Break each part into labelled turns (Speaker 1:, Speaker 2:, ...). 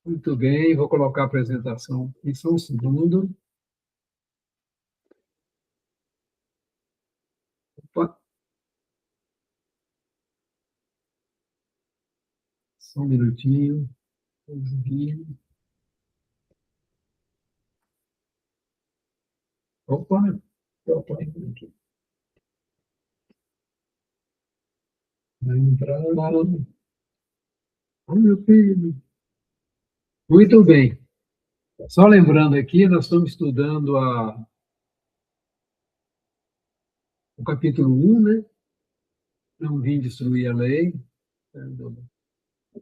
Speaker 1: Muito bem, vou colocar a apresentação em só um segundo. Opa, só um minutinho. Vamos aqui. Opa, opa, aqui. Vai entrar. Oh, meu filho. Muito bem. Só lembrando aqui, nós estamos estudando o capítulo 1, né? Não vim destruir a lei.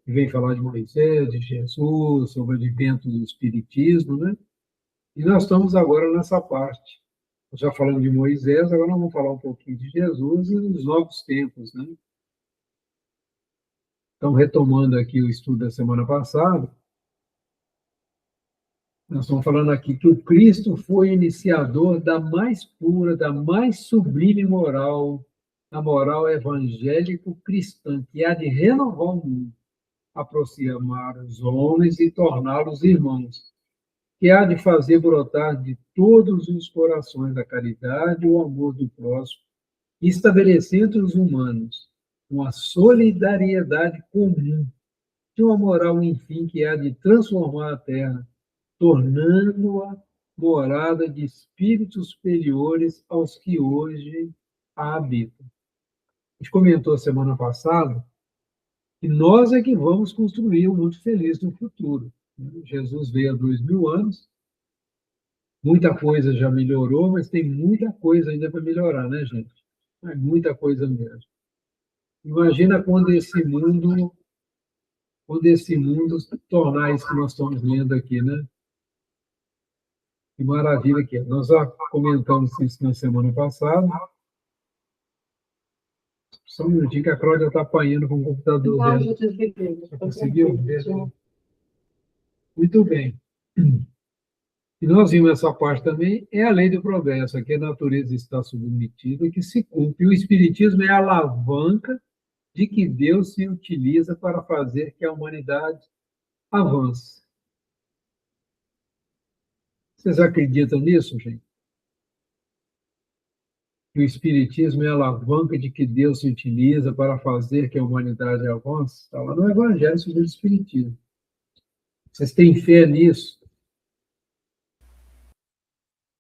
Speaker 1: Vem falar de Moisés, de Jesus, sobre o advento do Espiritismo, né? E nós estamos agora nessa parte. Já falando de Moisés, agora nós vamos falar um pouquinho de Jesus e dos novos tempos, né? Então, retomando aqui o estudo da semana passada, nós estamos falando aqui que o Cristo foi iniciador da mais pura, da mais sublime moral, a moral evangélico-cristã, que há de renovar o mundo, aproximar os homens e torná-los irmãos, que há de fazer brotar de todos os corações a caridade e o amor do próximo, e estabelecer entre os humanos uma solidariedade comum, de uma moral, enfim, que há de transformar a Terra, tornando-a morada de espíritos superiores aos que hoje a habitam. A gente comentou semana passada que nós é que vamos construir um mundo feliz no futuro. Jesus veio há 2000 anos, muita coisa já melhorou, mas tem muita coisa ainda para melhorar, né, gente? É muita coisa mesmo. Imagina quando esse mundo tornar isso que nós estamos vendo aqui, né? Que maravilha que é. Nós já comentamos isso na semana passada. Só um minutinho que a Cláudia está apanhando com o computador dela. Você conseguiu ver? Muito bem. E nós vimos essa parte também, é a lei do progresso, que a natureza está submetida e que se cumpre. O Espiritismo é a alavanca de que Deus se utiliza para fazer que a humanidade avance. Vocês acreditam nisso, gente? Que o Espiritismo é a alavanca de que Deus se utiliza para fazer que a humanidade avance? Está lá no Evangelho sobre o Espiritismo. Vocês têm fé nisso?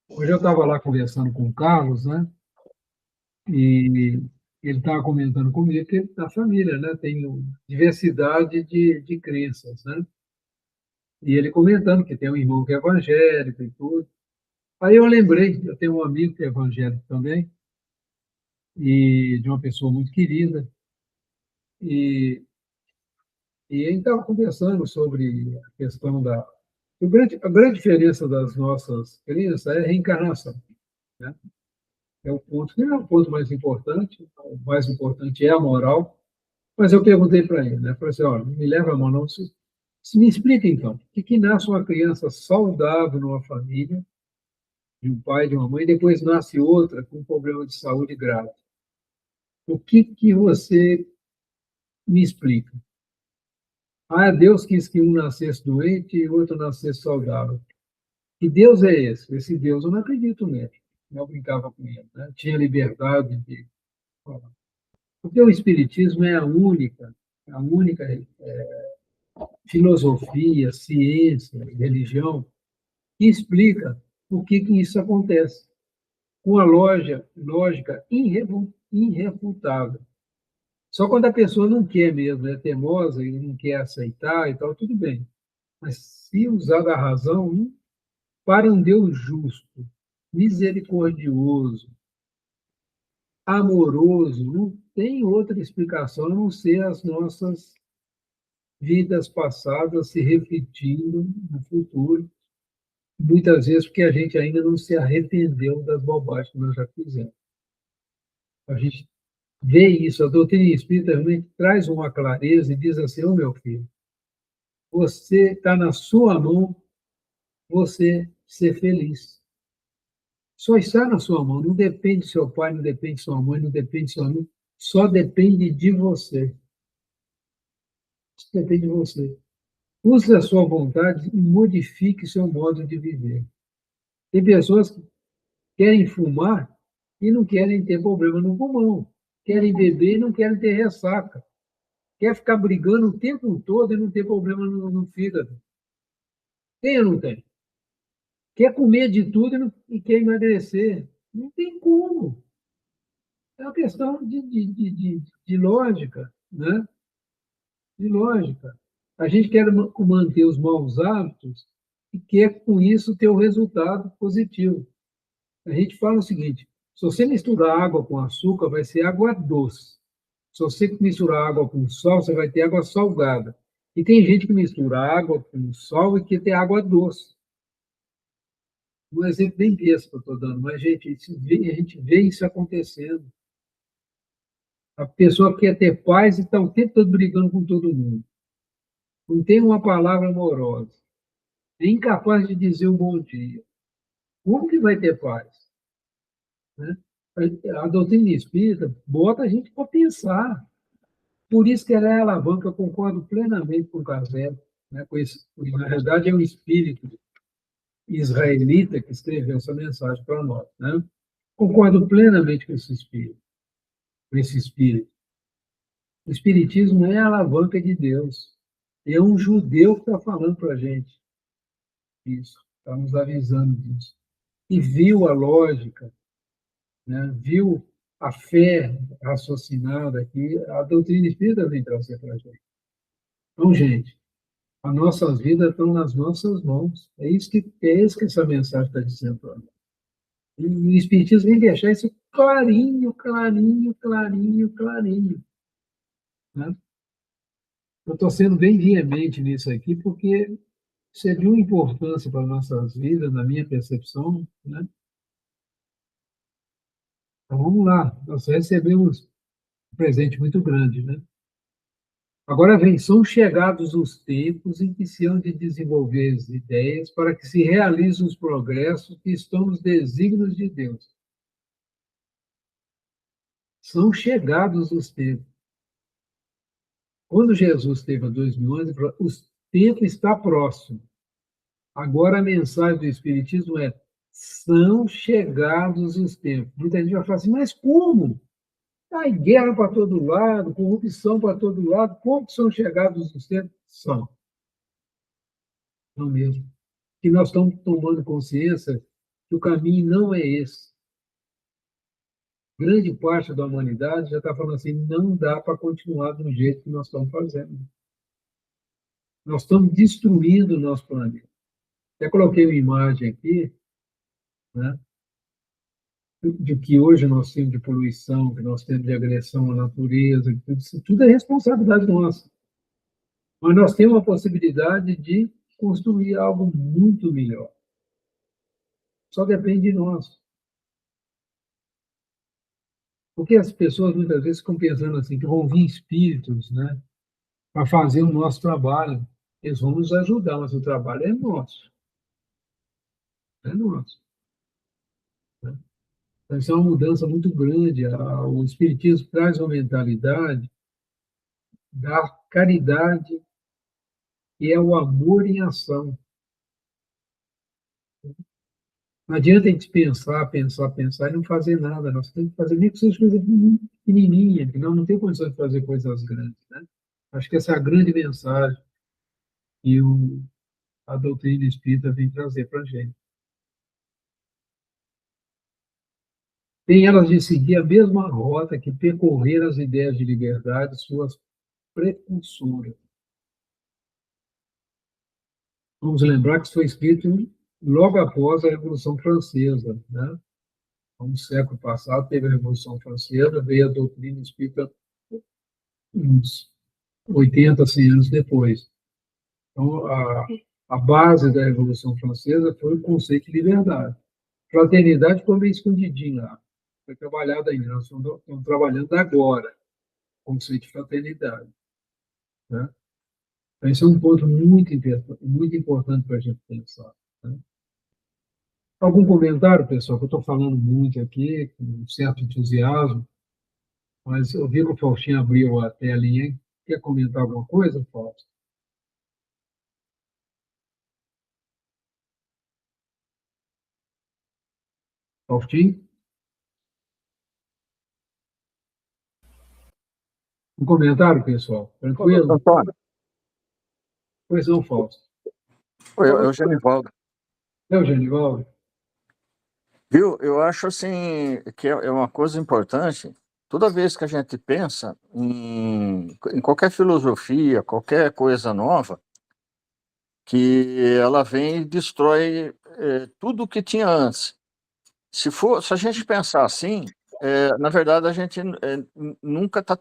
Speaker 1: Hoje eu estava lá conversando com o Carlos, né? E ele estava comentando comigo que na família, né, tem diversidade de crenças, né? E ele comentando que tem um irmão que é evangélico e tudo. Aí eu lembrei, eu tenho um amigo que é evangélico também, e de uma pessoa muito querida, e, e ele estava conversando sobre a questão da... A grande diferença das nossas crenças é a reencarnação, né? É o ponto que não é o ponto mais importante, o mais importante é a moral. Mas eu perguntei para ele, né? Falei assim, olha, me leva a mão, não. Se me explica, então, o que nasce uma criança saudável numa família, de um pai, de uma mãe, e depois nasce outra com um problema de saúde grave? O que você me explica? Ah, Deus quis que um nascesse doente e o outro nascesse saudável. Que Deus é esse? Esse Deus eu não acredito nele. Eu brincava com ele, né? Tinha liberdade de falar. Porque o Espiritismo é a única filosofia, ciência, religião, que explica por que isso acontece, com a lógica irrefutável. Só quando a pessoa não quer mesmo, é teimosa e não quer aceitar e tal, tudo bem. Mas se usar da razão, para um Deus justo, misericordioso, amoroso, não tem outra explicação a não ser as nossas vidas passadas se repetindo no futuro, muitas vezes porque a gente ainda não se arrependeu das bobagens que nós já fizemos. A gente vê isso, a doutrina espírita realmente traz uma clareza e diz assim, ô meu filho, você está na sua mão, você ser feliz. Só está na sua mão, não depende do seu pai, não depende de sua mãe, não depende de seu amigo, só depende de você. Só depende de você. Use a sua vontade e modifique seu modo de viver. Tem pessoas que querem fumar e não querem ter problema no pulmão. Querem beber e não querem ter ressaca. Quer ficar brigando o tempo todo e não ter problema no fígado. Tem ou não tem? Quer comer de tudo e quer emagrecer. Não tem como. É uma questão de lógica, né? De lógica. A gente quer manter os maus hábitos e quer, com isso, ter o resultado positivo. A gente fala o seguinte: se você misturar água com açúcar, vai ser água doce. Se você misturar água com sal, você vai ter água salgada. E tem gente que mistura água com sal e que tem água doce. Um exemplo bem besta que eu estou dando, mas a gente vê isso acontecendo. A pessoa quer ter paz e está o tempo todo brigando com todo mundo. Não tem uma palavra amorosa. É incapaz de dizer um bom dia. Como que vai ter paz? Né? A doutrina espírita bota a gente para pensar. Por isso que ela é a alavanca, eu concordo plenamente com o Kardec, né? Porque, na verdade, é um espírito israelita que escreveu essa mensagem para nós. Né? Concordo plenamente com esse espírito. Com esse espírito. O espiritismo é a alavanca de Deus. É um judeu que está falando para a gente isso, está nos avisando disso. E viu a lógica, né? Viu a fé raciocinada que a doutrina espírita vem trazer para a gente. Então, gente, as nossas vidas estão nas nossas mãos. É isso que essa mensagem está dizendo para nós. E o Espiritismo vem deixar isso clarinho, clarinho, clarinho, clarinho. Né? Eu estou sendo bem veemente nisso aqui, porque isso é de uma importância para as nossas vidas, na minha percepção. Né? Então, vamos lá. Nós recebemos um presente muito grande. Né? Agora vem, são chegados os tempos em que se hão de desenvolver as ideias para que se realizem os progressos que estão nos desígnios de Deus. São chegados os tempos. Quando Jesus esteve há 2000 anos, ele falou: o tempo está próximo. Agora a mensagem do Espiritismo é: são chegados os tempos. Muita gente vai falar assim, mas como? Tá em guerra para todo lado, corrupção para todo lado, como são chegados os tempos? São, não mesmo. Que nós estamos tomando consciência que o caminho não é esse. Grande parte da humanidade já está falando assim, não dá para continuar do jeito que nós estamos fazendo. Nós estamos destruindo o nosso planeta. Até coloquei uma imagem aqui, né, de que hoje nós temos de poluição, que nós temos de agressão à natureza, tudo é responsabilidade nossa. Mas nós temos a possibilidade de construir algo muito melhor. Só depende de nós. Porque as pessoas muitas vezes ficam pensando assim, que vão vir espíritos, né, para fazer o nosso trabalho. Eles vão nos ajudar, mas o trabalho é nosso. É nosso. Né? Então, isso é uma mudança muito grande. O Espiritismo traz uma mentalidade da caridade, que é o amor em ação. Não adianta a gente pensar, pensar, pensar e não fazer nada. Nós temos que fazer nem que seja coisa pequenininha, que nós não temos condição de fazer coisas grandes. Né? Acho que essa é a grande mensagem que a doutrina espírita vem trazer para a gente. Tem elas de seguir a mesma rota que percorreram as ideias de liberdade, suas precursoras. Vamos lembrar que isso foi escrito logo após a Revolução Francesa. Né? No século passado teve a Revolução Francesa, veio a doutrina espírita uns 80, 100 anos depois. Então, a base da Revolução Francesa foi o conceito de liberdade. Fraternidade ficou meio escondidinho lá. Foi trabalhado ainda, nós estamos trabalhando agora, o conceito de fraternidade. Né? Então, esse é um ponto muito importante para a gente pensar. Né? Algum comentário, pessoal, que eu estou falando muito aqui, com um certo entusiasmo, mas eu vi que o Faustinho abriu a telinha. Quer comentar alguma coisa, Fausto? Faustinho? Um comentário, pessoal?
Speaker 2: Ô,
Speaker 1: Tranquilo?
Speaker 2: Antônio,
Speaker 1: Pois não, Fausto.
Speaker 2: oi,
Speaker 1: Fala,
Speaker 2: eu Genivaldo.
Speaker 1: Genivaldo.
Speaker 2: Viu? Eu acho assim que é uma coisa importante. Toda vez que a gente pensa em qualquer filosofia, qualquer coisa nova, que ela vem e destrói tudo o que tinha antes. Se a gente pensar assim, na verdade a gente nunca está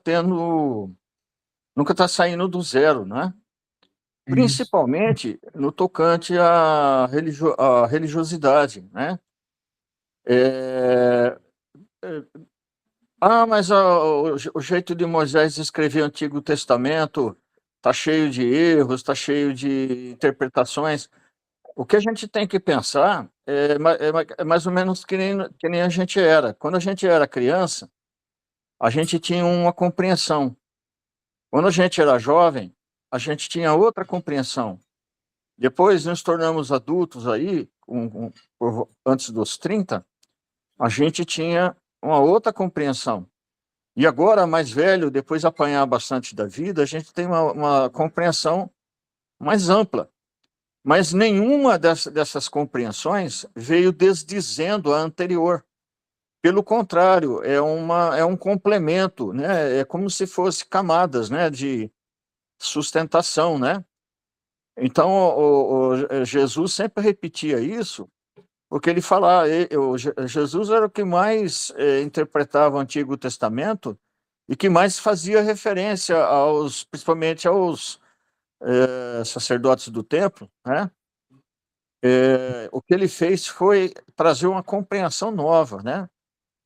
Speaker 2: nunca está saindo do zero, né?
Speaker 1: Isso.
Speaker 2: Principalmente no tocante à religiosidade, né? É, mas o jeito de Moisés escrever o Antigo Testamento está cheio de erros, está cheio de interpretações. O que a gente tem que pensar é mais ou menos que nem a gente era. Quando a gente era criança, a gente tinha uma compreensão. Quando a gente era jovem, a gente tinha outra compreensão. Depois nos tornamos adultos aí, antes dos 30, a gente tinha uma outra compreensão. E agora, mais velho, depois de apanhar bastante da vida, a gente tem uma compreensão mais ampla. Mas nenhuma dessas compreensões veio desdizendo a anterior. Pelo contrário, é um complemento, né? É como se fosse camadas, né, de sustentação, né? Então, Jesus sempre repetia isso, porque ele falava, Jesus era o que mais interpretava o Antigo Testamento e que mais fazia referência principalmente aos sacerdotes do templo, né? O que ele fez foi trazer uma compreensão nova, né?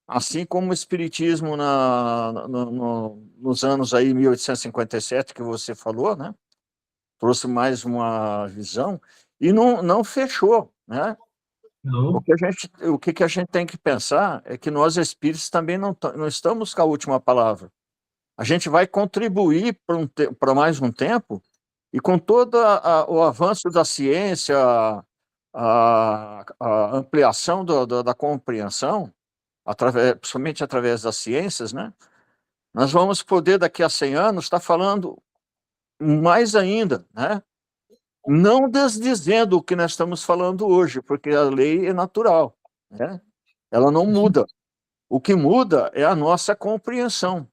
Speaker 2: Assim como o Espiritismo nos anos aí 1857 que você falou, né? Trouxe mais uma visão e não fechou, né?
Speaker 1: Não,
Speaker 2: Que a gente tem que pensar é que nós espíritos também não estamos com a última palavra. A gente vai contribuir para mais um tempo e com todo o avanço da ciência, a ampliação da compreensão, principalmente através das ciências, né? Nós vamos poder, daqui a 100 anos, estar falando mais ainda, né? Não desdizendo o que nós estamos falando hoje, porque a lei é natural, né? Ela não muda. O que muda é a nossa compreensão.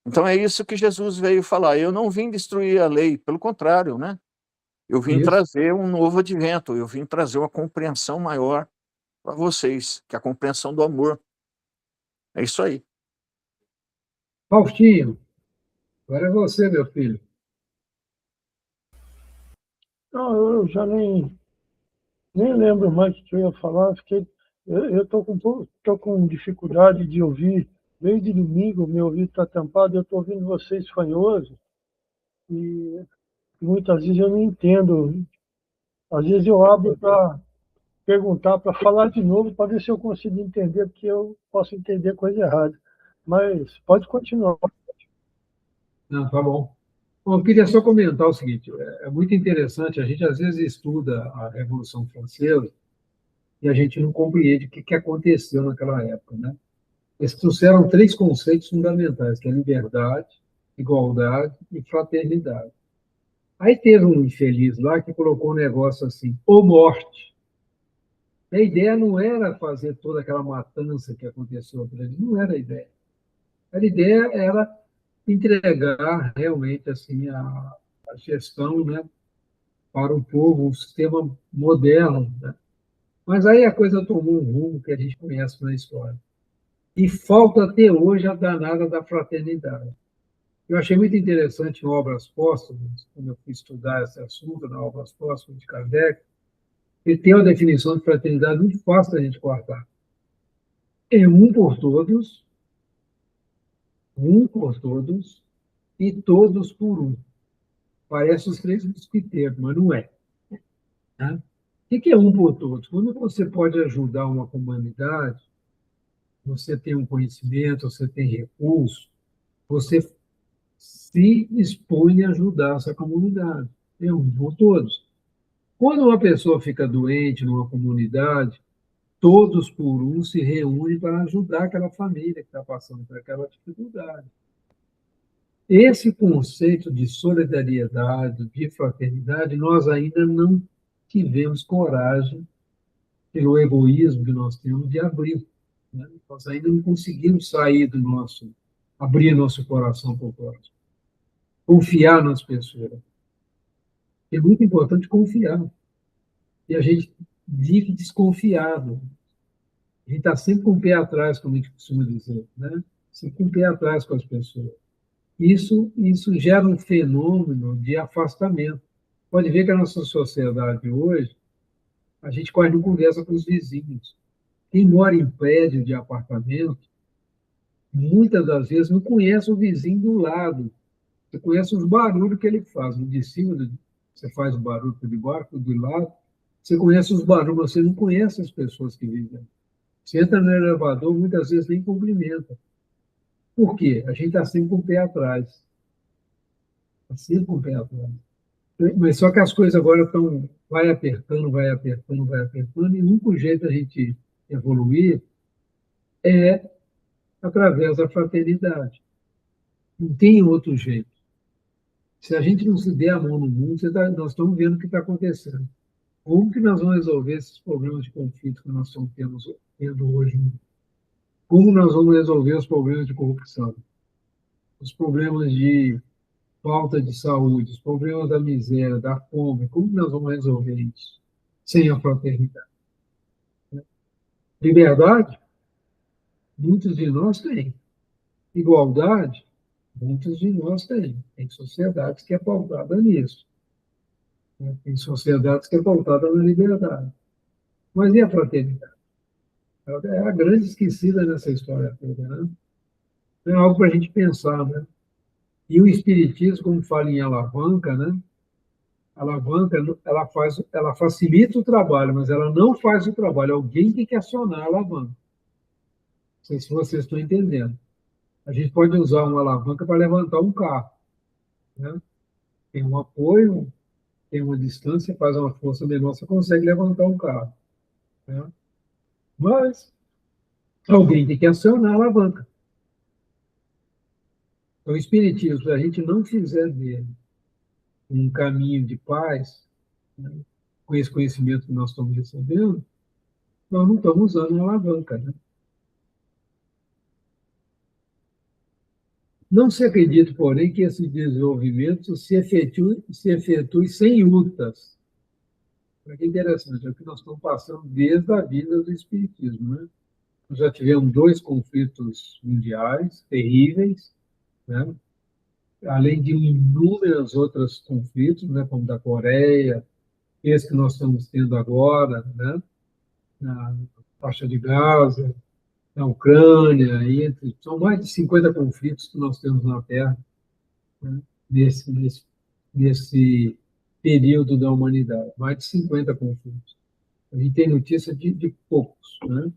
Speaker 2: Então é isso que Jesus veio falar. Eu não vim destruir a lei, pelo contrário, né? Eu vim
Speaker 1: isso.
Speaker 2: trazer um novo advento, eu vim trazer uma compreensão maior para vocês, que é a compreensão do amor. É isso aí.
Speaker 1: Faustinho, agora é você, meu filho.
Speaker 3: Não, eu já nem lembro mais o que eu ia falar. Eu tô com dificuldade de ouvir. Desde domingo, meu ouvido está tampado, eu estou ouvindo vocês fanhoso e muitas vezes eu não entendo. Às vezes eu abro para perguntar, para falar de novo, para ver se eu consigo entender, porque eu posso entender coisa errada. Mas pode continuar.
Speaker 1: Não, tá bom. Bom, eu queria só comentar o seguinte: é muito interessante, a gente às vezes estuda a Revolução Francesa e a gente não compreende o que aconteceu naquela época, né? Eles trouxeram três conceitos fundamentais, que é liberdade, igualdade e fraternidade. Aí teve um infeliz lá que colocou um negócio assim, ou morte. A ideia não era fazer toda aquela matança que aconteceu por ali, não era a ideia. A ideia era entregar realmente assim a gestão, né, para o povo, um sistema moderno, né? Mas aí a coisa tomou um rumo que a gente conhece na história. E falta até hoje a danada da fraternidade. Eu achei muito interessante em Obras Póstumas, quando eu fui estudar esse assunto, na Obras Póstumas de Kardec, ele tem uma definição de fraternidade muito fácil da gente cortar. É um por todos e todos por um. Parece os três mosquiteiros, mas não é. Né? O que é um por todos? Quando você pode ajudar uma comunidade, você tem um conhecimento, você tem recurso, você se expõe a ajudar essa comunidade. É um por todos. Quando uma pessoa fica doente numa comunidade, todos por um se reúnem para ajudar aquela família que está passando por aquela dificuldade. Esse conceito de solidariedade, de fraternidade, nós ainda não tivemos coragem, pelo egoísmo que nós temos, de abrir. Né? Nós ainda não conseguimos sair do nosso, abrir nosso coração para o próximo, confiar nas pessoas. É muito importante confiar. E a gente vive desconfiado. A gente está sempre com o pé atrás, como a gente costuma dizer, né? Sempre com o pé atrás com as pessoas. Isso gera um fenômeno de afastamento. Pode ver que a nossa sociedade hoje, a gente quase não conversa com os vizinhos. Quem mora em prédio de apartamento, muitas das vezes não conhece o vizinho do lado. Você conhece os barulhos que ele faz. O de cima, você faz o barulho de baixo, do lado. Você conhece os barulhos, mas você não conhece as pessoas que vivem. Você entra no elevador, muitas vezes nem cumprimenta. Por quê? A gente está sempre com o pé atrás. Está sempre com o pé atrás. Mas só que as coisas agora estão, vai apertando, vai apertando, vai apertando, e o único jeito da gente evoluir é através da fraternidade. Não tem outro jeito. Se a gente não se der a mão no mundo, nós estamos vendo o que está acontecendo. Como que nós vamos resolver esses problemas de conflito que nós estamos tendo hoje? Como nós vamos resolver os problemas de corrupção? Os problemas de falta de saúde, os problemas da miséria, da fome? Como que nós vamos resolver isso sem a fraternidade? Liberdade? Muitos de nós têm. Igualdade? Muitos de nós têm. Tem sociedades que é pautada nisso. Tem sociedades que é pautada na liberdade. Mas e a fraternidade? Ela é a grande esquecida nessa história toda, né? É algo para a gente pensar, né? E o espiritismo, como fala em alavanca, né? A alavanca, ela facilita o trabalho, mas ela não faz o trabalho. Alguém tem que acionar a alavanca. Não sei se vocês estão entendendo. A gente pode usar uma alavanca para levantar um carro, né? Tem um apoio, tem uma distância, faz uma força menor, você consegue levantar um carro, né? Mas alguém tem que acionar a alavanca. Então, o espiritismo, se a gente não fizer dele um caminho de paz, né, com esse conhecimento que nós estamos recebendo, nós não estamos usando uma alavanca, né? Não se acredita, porém, que esse desenvolvimento se efetue sem lutas. Olha que interessante, é o que nós estamos passando desde a vida do Espiritismo, né? Nós já tivemos 2 conflitos mundiais terríveis, né? Além de inúmeros outros conflitos, né? Como da Coreia, esse que nós estamos tendo agora, né? Na faixa de Gaza, na Ucrânia, são mais de 50 conflitos que nós temos na Terra, né? Nesse período da humanidade, mais de 50 conflitos. A gente tem notícia de poucos, né?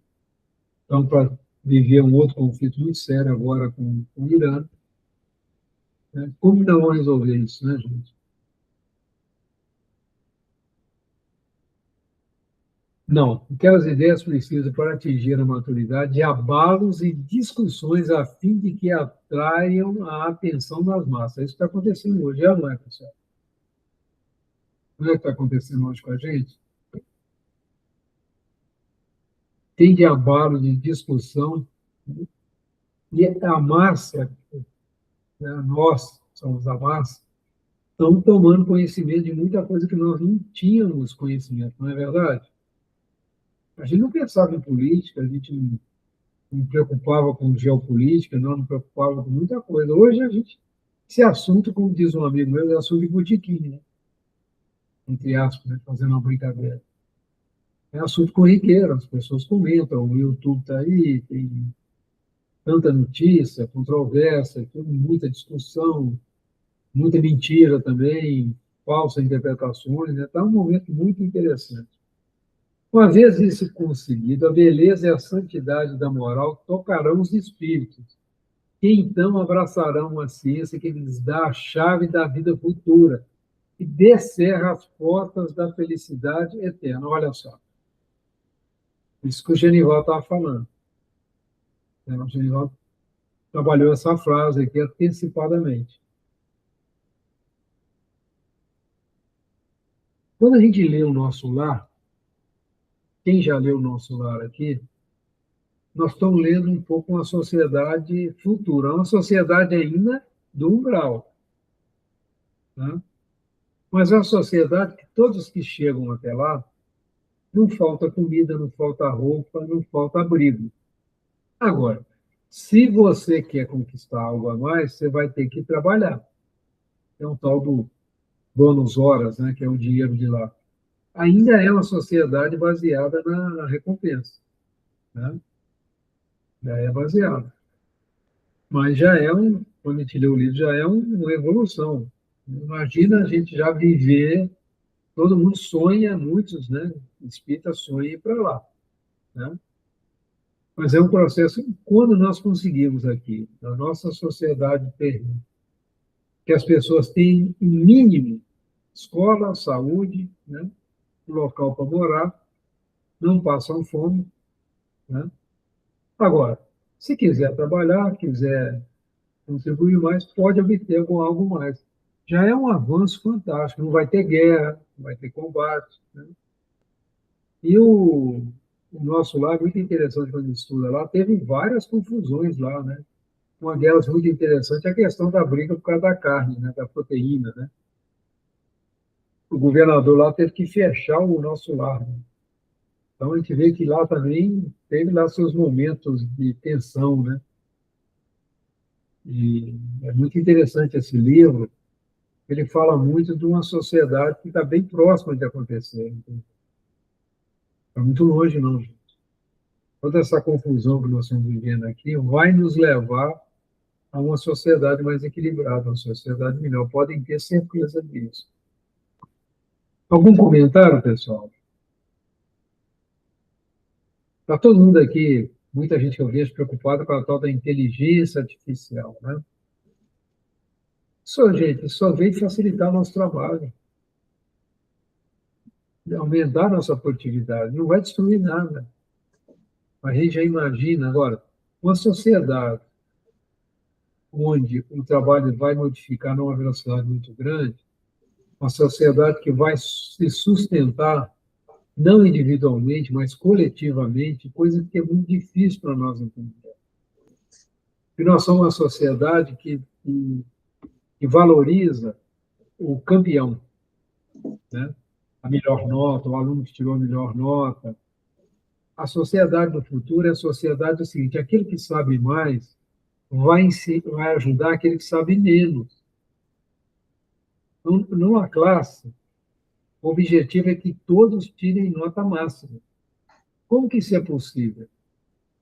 Speaker 1: Então, para viver um outro conflito muito sério agora com o Irã, né? Como que nós vamos resolver isso, né, gente? Não, aquelas ideias precisam, para atingir a maturidade, de abalos e discussões a fim de que atraiam a atenção das massas. Isso está acontecendo hoje, já não é, pessoal? Não é que está acontecendo hoje com a gente? Tem de abalo, de discussão, e a massa, né, nós somos a massa, estamos tomando conhecimento de muita coisa que nós não tínhamos conhecimento, não é verdade? A gente não pensava em política, a gente não preocupava com geopolítica, não preocupava com muita coisa. Hoje a gente, esse assunto, como diz um amigo meu, é assunto de botequim, né? Entre aspas, né? Fazendo uma brincadeira. É assunto corriqueiro, as pessoas comentam, o YouTube está aí, tem tanta notícia, controvérsia, muita discussão, muita mentira também, falsas interpretações, né? Está um momento muito interessante. Uma vez isso conseguido, a beleza e a santidade da moral tocarão os espíritos, que então abraçarão uma ciência que lhes dá a chave da vida futura e descerra as portas da felicidade eterna. Olha só. Isso que o Genival estava falando. O Genival trabalhou essa frase aqui antecipadamente. Quando a gente lê o Nosso Lar, quem já leu o Nosso Lar aqui, nós estamos lendo um pouco uma sociedade futura, uma sociedade ainda do umbral, né? Mas é uma sociedade que todos que chegam até lá, não falta comida, não falta roupa, não falta abrigo. Agora, se você quer conquistar algo a mais, você vai ter que trabalhar. É um tal do bônus horas, né, que é o dinheiro de lá. Ainda é uma sociedade baseada na recompensa, né? Já é baseada. Mas já é quando a gente lê o livro, já é uma evolução. Imagina a gente já viver, todo mundo sonha, muitos, né, espíritas sonham ir para lá, né? Mas é um processo, quando nós conseguimos aqui, na nossa sociedade terrena, que as pessoas têm, em mínimo, escola, saúde, né, um local para morar, não passam fome, né? Agora, se quiser trabalhar, quiser contribuir mais, pode obter algo mais. Já é um avanço fantástico, não vai ter guerra, não vai ter combate, né? E o nosso lá, muito interessante quando estuda lá, teve várias confusões lá, né? Uma delas muito interessante é a questão da briga por causa da carne, né, da proteína, né? O governador lá teve que fechar o nosso lar, né? Então a gente vê que lá também teve lá seus momentos de tensão, né? E é muito interessante esse livro. Ele fala muito de uma sociedade que está bem próxima de acontecer. Não está muito longe, não, gente. Toda essa confusão que nós estamos vivendo aqui vai nos levar a uma sociedade mais equilibrada, uma sociedade melhor. Podem ter certeza disso. Algum comentário, pessoal? Está todo mundo aqui, muita gente que eu vejo preocupada com a tal da inteligência artificial, né? Só, gente, só veio facilitar o nosso trabalho, aumentar a nossa produtividade, não vai destruir nada. A gente já imagina, agora, uma sociedade onde o trabalho vai modificar numa velocidade muito grande, uma sociedade que vai se sustentar não individualmente, mas coletivamente, coisa que é muito difícil para nós entender. E nós somos uma sociedade que valoriza o campeão, né? A melhor nota, o aluno que tirou a melhor nota. A sociedade do futuro é a sociedade do seguinte: aquele que sabe mais vai ajudar aquele que sabe menos. Numa classe, o objetivo é que todos tirem nota máxima. Como que isso é possível?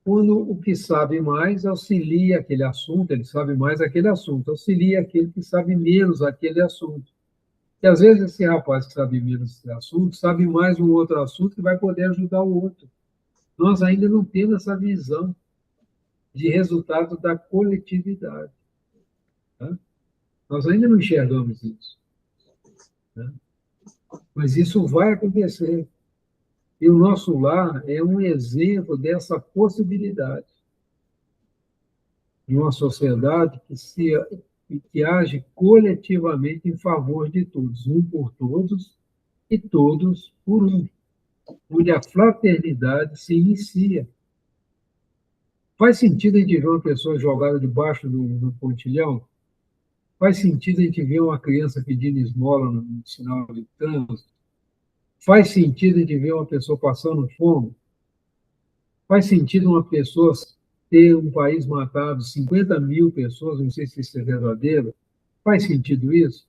Speaker 1: Quando o que sabe mais auxilia aquele assunto, ele sabe mais aquele assunto, auxilia aquele que sabe menos aquele assunto. E às vezes esse rapaz que sabe menos esse assunto, sabe mais um outro assunto que vai poder ajudar o outro. Nós ainda não temos essa visão de resultado da coletividade, tá? Nós ainda não enxergamos isso, né? Mas isso vai acontecer. E o nosso lar é um exemplo dessa possibilidade de uma sociedade que age coletivamente em favor de todos, um por todos e todos por um, onde a fraternidade se inicia. Faz sentido a gente ver uma pessoa jogada debaixo do pontilhão? Faz sentido a gente ver uma criança pedindo esmola no sinal de trânsito? Faz sentido a gente ver uma pessoa passando fome? Faz sentido uma pessoa ter um país matado, 50 mil pessoas, não sei se isso é verdadeiro? Faz sentido isso?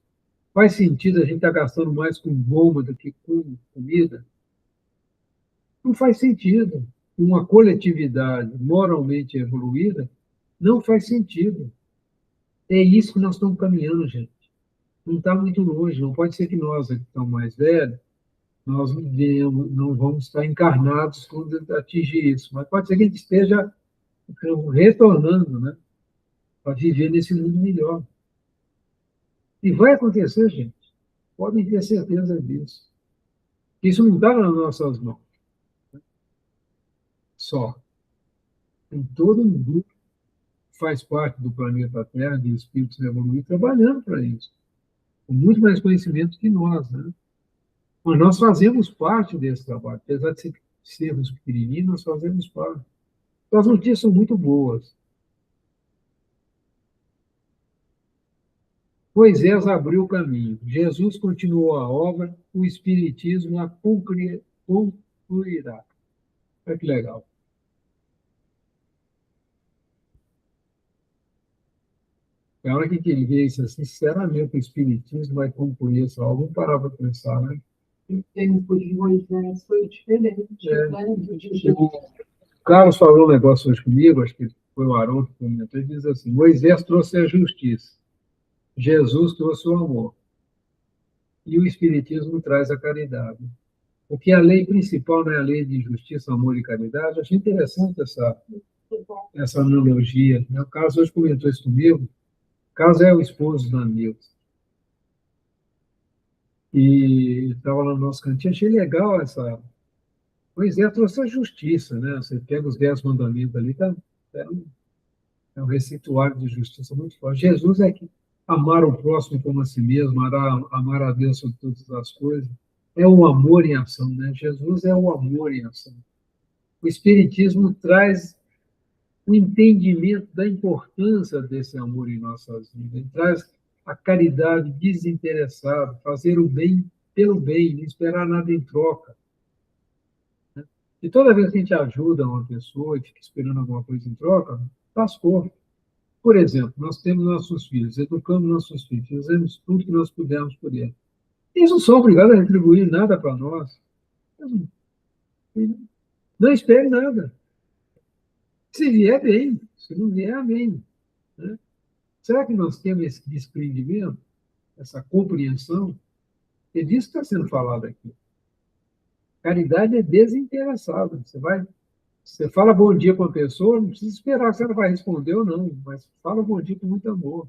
Speaker 1: Faz sentido a gente estar gastando mais com bomba do que com comida? Não faz sentido. Uma coletividade moralmente evoluída não faz sentido. É isso que nós estamos caminhando, gente. Não está muito longe. Não pode ser que nós, que estamos mais velhos, nós não vamos estar encarnados quando atingir isso. Mas pode ser que a gente esteja retornando, né, para viver nesse mundo melhor. E vai acontecer, gente. Podem ter certeza disso. Isso não está nas nossas mãos. só. Tem todo um grupo que faz parte do planeta Terra, de espíritos evoluídos, trabalhando para isso, com muito mais conhecimento que nós, né? Mas nós fazemos parte desse trabalho, apesar de sermos pequenininhos, nós fazemos parte. Então, as notícias são muito boas. Moisés abriu o caminho, Jesus continuou a obra, o Espiritismo a concluirá. Olha que legal. Na hora que ele vê isso assim, sinceramente, o Espiritismo vai concluir essa obra, vamos parar para pensar, né?
Speaker 4: O tempo de Moisés foi diferente, né?
Speaker 1: O Carlos falou um negócio hoje comigo, acho que foi o Haroldo que comentou, ele diz assim, Moisés trouxe a justiça, Jesus trouxe o amor, e o Espiritismo traz a caridade. Porque a lei principal não é a lei de justiça, amor e caridade. Eu achei interessante essa analogia, né? O Carlos hoje comentou isso comigo. O Carlos é o esposo da Nilce. E estava lá no nosso cantinho, achei legal essa. Moisés trouxe a justiça, né? Você pega os 10 mandamentos ali, tá, é um receituário de justiça muito forte. Jesus é que amar o próximo como a si mesmo, amar a Deus sobre todas as coisas. É o amor em ação, né? Jesus é o amor em ação. O Espiritismo traz o entendimento da importância desse amor em nossas vidas. Ele traz a caridade desinteressada, fazer o bem pelo bem, não esperar nada em troca. E toda vez que a gente ajuda uma pessoa e fica esperando alguma coisa em troca, lascou. Por exemplo, nós temos nossos filhos, educamos nossos filhos, fizemos tudo que nós pudermos por eles. Eles não são obrigados a retribuir nada para nós. Não espere nada. Se vier, bem. Se não vier, amém. Né? Será que nós temos esse desprendimento, essa compreensão? É disso que está sendo falado aqui. Caridade é desinteressada. Você fala bom dia para uma pessoa, não precisa esperar se ela vai responder ou não, mas fala bom dia com muito amor.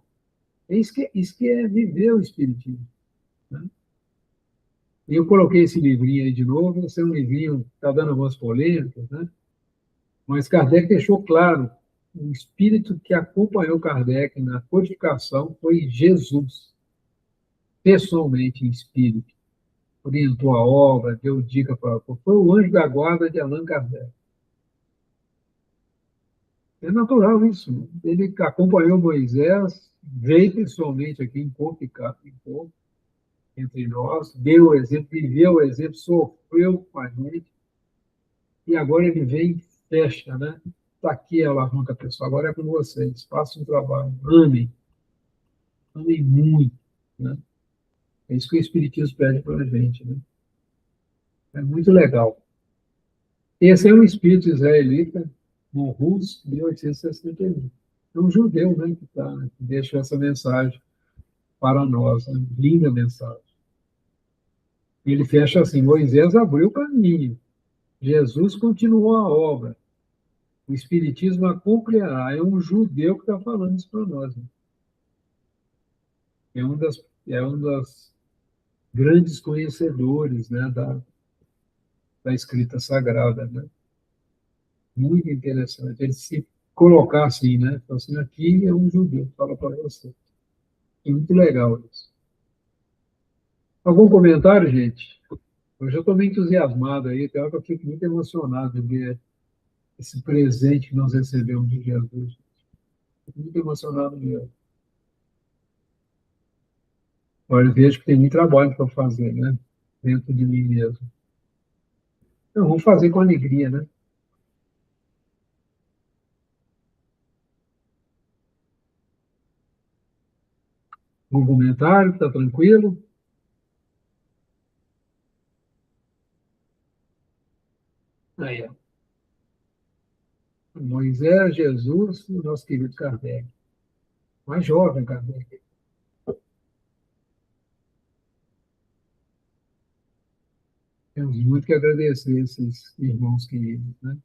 Speaker 1: Isso que é viver o Espiritismo. Né? E eu coloquei esse livrinho aí de novo, esse é um livrinho que está dando algumas polêmicas, né? Mas Kardec deixou claro, o espírito que acompanhou Kardec na codificação foi Jesus, pessoalmente em espírito. Orientou a obra, deu dica para. Foi o anjo da guarda de Allan Kardec. É natural isso. Ele acompanhou Moisés, veio pessoalmente aqui em corpo e corpo, entre nós, deu o exemplo, viveu o exemplo, sofreu com a gente, e agora ele vem e fecha, né? Está aqui a alavanca, pessoal, agora é com vocês, façam um trabalho, amem muito, né? É isso que o Espiritismo pede para a gente, né? É muito legal. Esse é um espírito israelita, Morrus, 1861. É um judeu, né, que deixa essa mensagem para nós, né? Linda mensagem. Ele fecha assim: Moisés abriu o caminho, Jesus continuou a obra, o Espiritismo a concluirá. É um judeu que está falando isso para nós. Né? É um das grandes conhecedores, né, da escrita sagrada. Né? Muito interessante. Ele se colocar assim, né? Então, assim, aqui é um judeu que fala para você. É muito legal isso. Algum comentário, gente? Eu já estou meio entusiasmado aí, tem hora que eu fico muito emocionado de ver esse presente que nós recebemos de Jesus. Fico muito emocionado mesmo. Olha, eu vejo que tem muito trabalho para fazer, né? Dentro de mim mesmo. Então, vamos fazer com alegria, né? Um comentário, está tranquilo? Aí, ó. Moisés, Jesus, o nosso querido Kardec. Mais jovem, Kardec. Temos muito que agradecer esses irmãos queridos, né?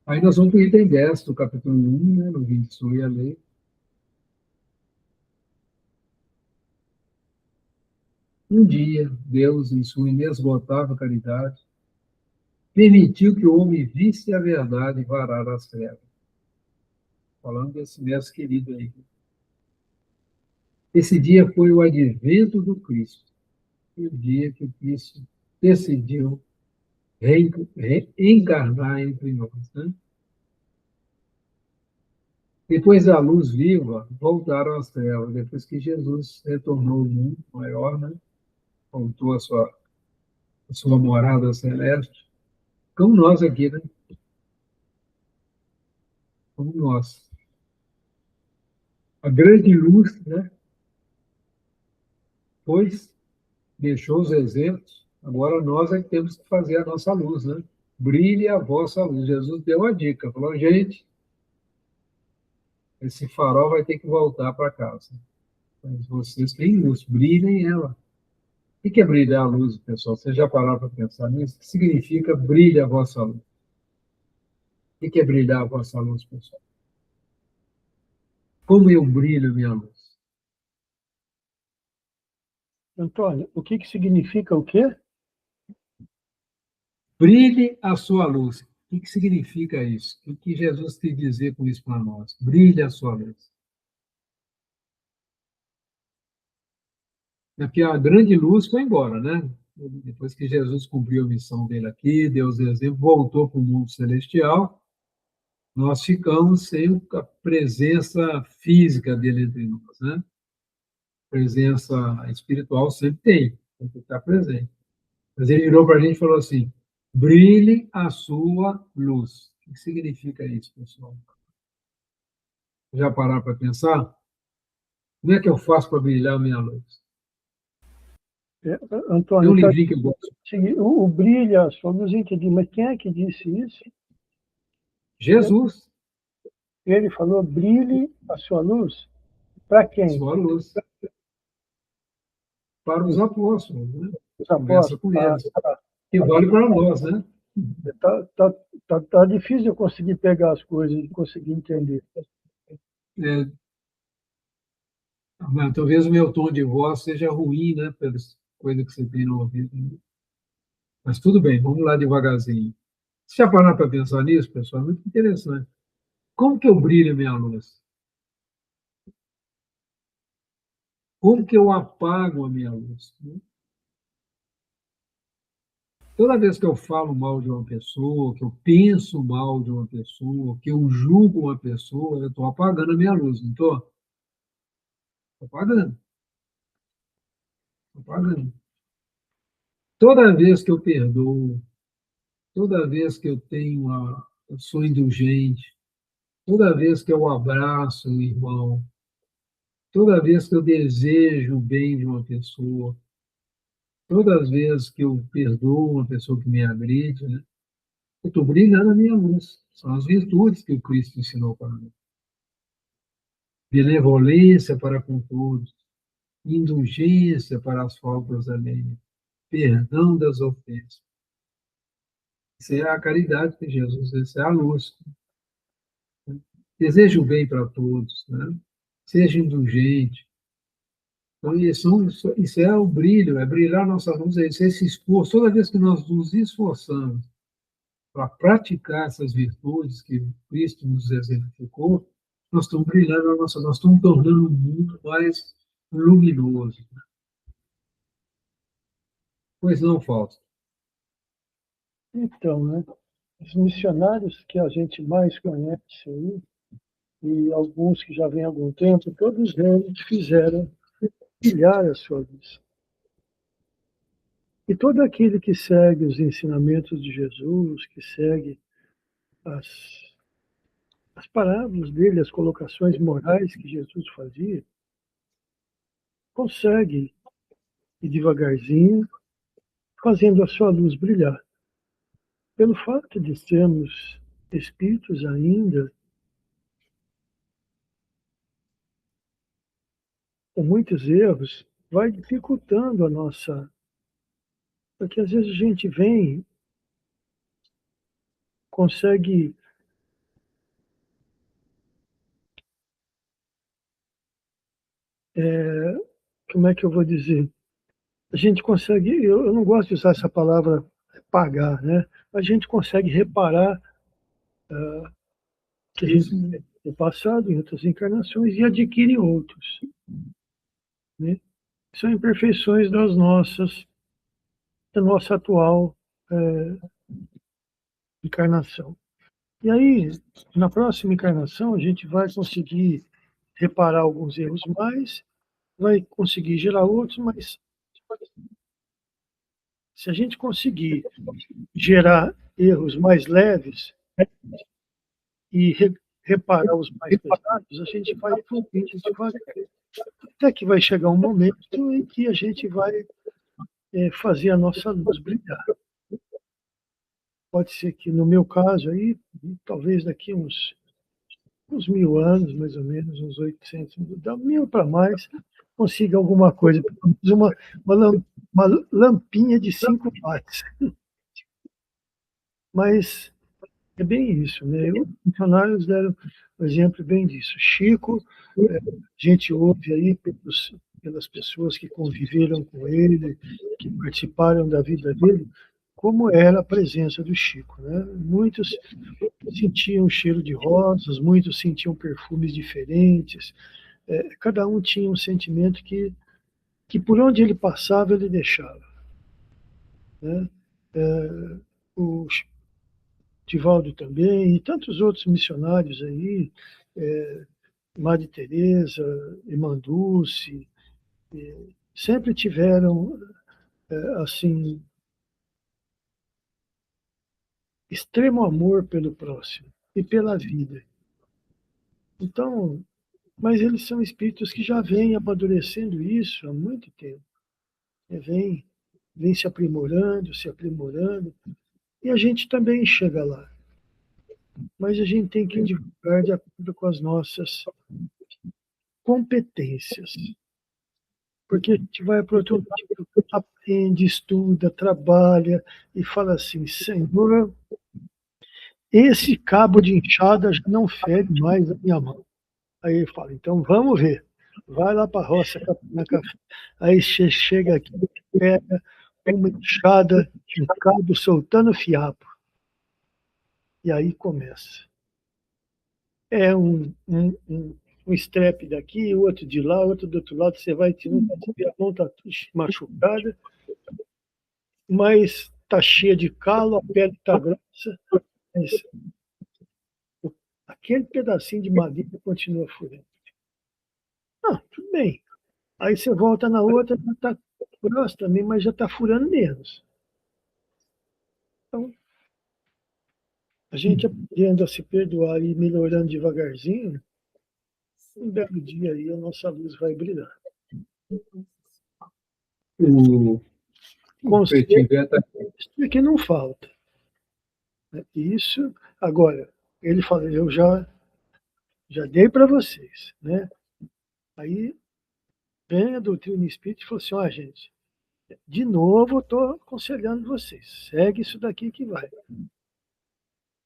Speaker 1: Aí nós vamos para o item 10 do capítulo 1, né, no Vinde Sui a Lei. Um dia, Deus, em sua inesgotável caridade, permitiu que o homem visse a verdade e varar as trevas. Falando desse mestre querido aí. Esse dia foi o advento do Cristo, o dia que o Cristo decidiu reencarnar entre nós. Né? Depois da luz viva, voltaram as trevas. Depois que Jesus retornou ao mundo maior, né? Voltou a sua morada celeste, como nós aqui, né? Como nós. A grande luz, né? Pois deixou os exemplos, agora nós é que temos que fazer a nossa luz, né? Brilhe a vossa luz. Jesus deu a dica, falou, gente, esse farol vai ter que voltar para casa. Mas vocês têm luz, brilhem ela. O que é brilhar a luz, pessoal? Vocês já pararam para pensar nisso? O que significa brilhe a vossa luz? O que é brilhar a vossa luz, pessoal? Como eu brilho a minha luz?
Speaker 3: Antônio, o que significa o quê?
Speaker 1: Brilhe a sua luz. O que significa isso? O que Jesus tem a dizer com isso para nós? Brilhe a sua luz. É porque a grande luz foi embora, né? Depois que Jesus cumpriu a missão dele aqui, deu os exemplos, voltou para o mundo celestial, nós ficamos sem a presença física dele entre nós, né? Presença espiritual sempre tem que estar presente. Mas ele virou para a gente e falou assim: brilhe a sua luz. O que significa isso, pessoal? Já pararam para pensar? Como é que eu faço para brilhar a minha luz? Tem
Speaker 3: Antônio,
Speaker 1: um livrinho que eu gosto.
Speaker 3: o brilho, a sua luz, entendi, mas quem é que disse isso?
Speaker 1: Jesus,
Speaker 3: Ele falou, brilhe a sua luz. Para quem?
Speaker 1: sua luz. Para os apóstolos, né?
Speaker 3: Os
Speaker 1: Conversa
Speaker 3: apóstolos.
Speaker 1: com eles. E vale para nós, né?
Speaker 3: Tá difícil eu conseguir pegar as coisas e conseguir entender.
Speaker 1: É, talvez o meu tom de voz seja ruim, né? Pelas coisas que você tem no ouvido. Né? Mas tudo bem, vamos lá devagarzinho. Se já parar para pensar nisso, pessoal, é muito interessante. Como que eu brilho a minha luz? Como que eu apago a minha luz? Né? Toda vez que eu falo mal de uma pessoa, que eu penso mal de uma pessoa, que eu julgo uma pessoa, eu estou apagando a minha luz, não estou? Estou apagando. Estou apagando. Toda vez que eu perdoo, toda vez que eu eu sou indulgente, toda vez que eu abraço um irmão, toda vez que eu desejo o bem de uma pessoa, todas as vezes que eu perdoo uma pessoa que me agride, né, eu estou brilhando a minha luz. São as virtudes que o Cristo ensinou para mim. Benevolência para com todos, indulgência para as faltas alheias, perdão das ofensas. Isso é a caridade de Jesus, isso é a luz. Deseje o bem para todos, né? Seja indulgente. Então, isso é o brilho, é brilhar nossa luz, é esse esforço. Toda vez que nós nos esforçamos para praticar essas virtudes que Cristo nos exemplificou, nós estamos brilhando a nossa, nós estamos tornando o mundo mais luminoso. Pois não, Fausto?
Speaker 3: Então, né? Os missionários que a gente mais conhece aí, e alguns que já vêm há algum tempo, todos eles fizeram brilhar a sua luz. E todo aquele que segue os ensinamentos de Jesus, que segue as, as parábolas dele, as colocações morais que Jesus fazia, consegue ir devagarzinho, fazendo a sua luz brilhar. Pelo fato de sermos espíritos ainda, com muitos erros, vai dificultando a nossa. Porque às vezes a gente vem, consegue. Como é que eu vou dizer? a gente consegue, eu não gosto de usar essa palavra pagar, né? A gente consegue reparar que a gente tem no passado, em outras encarnações, e adquire outros, né? São imperfeições da nossa atual encarnação. E aí, na próxima encarnação, a gente vai conseguir reparar alguns erros mais, vai conseguir gerar outros, mas se a gente conseguir gerar erros mais leves e reparar os mais pesados, a gente vai evoluindo devagar. Até que vai chegar um momento em que a gente vai fazer a nossa luz brilhar. Pode ser que, no meu caso, aí, talvez daqui uns 1000 anos, mais ou menos, uns 800, da 1000 para mais, consiga alguma coisa, uma lampinha de 5 watts. Mas é bem isso, né? Os funcionários deram um exemplo bem disso. Chico, a gente ouve aí pelas pessoas que conviveram com ele, que participaram da vida dele, como era a presença do Chico, né? Muitos sentiam o cheiro de rosas, muitos sentiam perfumes diferentes, cada um tinha um sentimento que por onde ele passava, ele deixava, né? O Divaldo também, e tantos outros missionários aí, Madre Teresa, Irmã Dulce, sempre tiveram, assim, extremo amor pelo próximo e pela vida. Então, mas eles são espíritos que já vêm amadurecendo isso há muito tempo. Vem se aprimorando, e a gente também chega lá. Mas a gente tem que divulgar de acordo com as nossas competências. Porque a gente vai para outro tipo, aprende, estuda, trabalha e fala assim, Senhor, esse cabo de enxada já não fere mais a minha mão. Aí ele fala, então vamos ver. Vai lá para a roça na café. Aí você chega aqui, pega uma enxada, um cabo soltando fiapo. E aí começa. É um strep daqui, outro de lá, outro do outro lado, você vai tirando, a mão está machucada, mas está cheia de calo, a pele está grossa, mas aquele pedacinho de madeira continua furando. Ah, tudo bem. Aí você volta na outra, já está grossa também, mas já está furando menos. Então, a gente aprendendo a se perdoar e melhorando devagarzinho, um belo dia aí a nossa luz vai brilhar.
Speaker 1: O
Speaker 3: Conselho
Speaker 1: Betinho
Speaker 3: é que não falta. Isso, agora, ele fala, eu já dei para vocês, né? Aí vem a doutrina espírita e falou assim, gente, de novo eu estou aconselhando vocês, segue isso daqui que vai.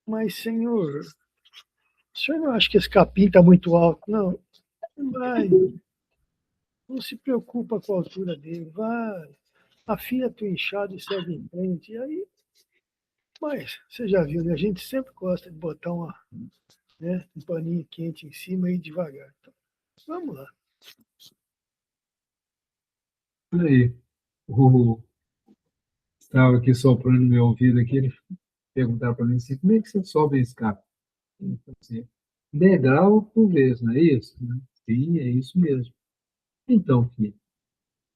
Speaker 3: Mas, senhor, o senhor não acha que esse capim está muito alto? Não, não vai. Não se preocupa com a altura dele, vai. Afia a tua enxada e segue em frente. E aí, mas você já viu, né? A gente sempre gosta de botar um paninho quente em cima e ir devagar. Então, vamos lá.
Speaker 1: aí, o estava aqui soprando no meu ouvido aqui, ele perguntava para mim assim, como é que você sobe a escada? Eu falei assim, degrau por vez, não é isso? Sim, é isso mesmo. Então, filho,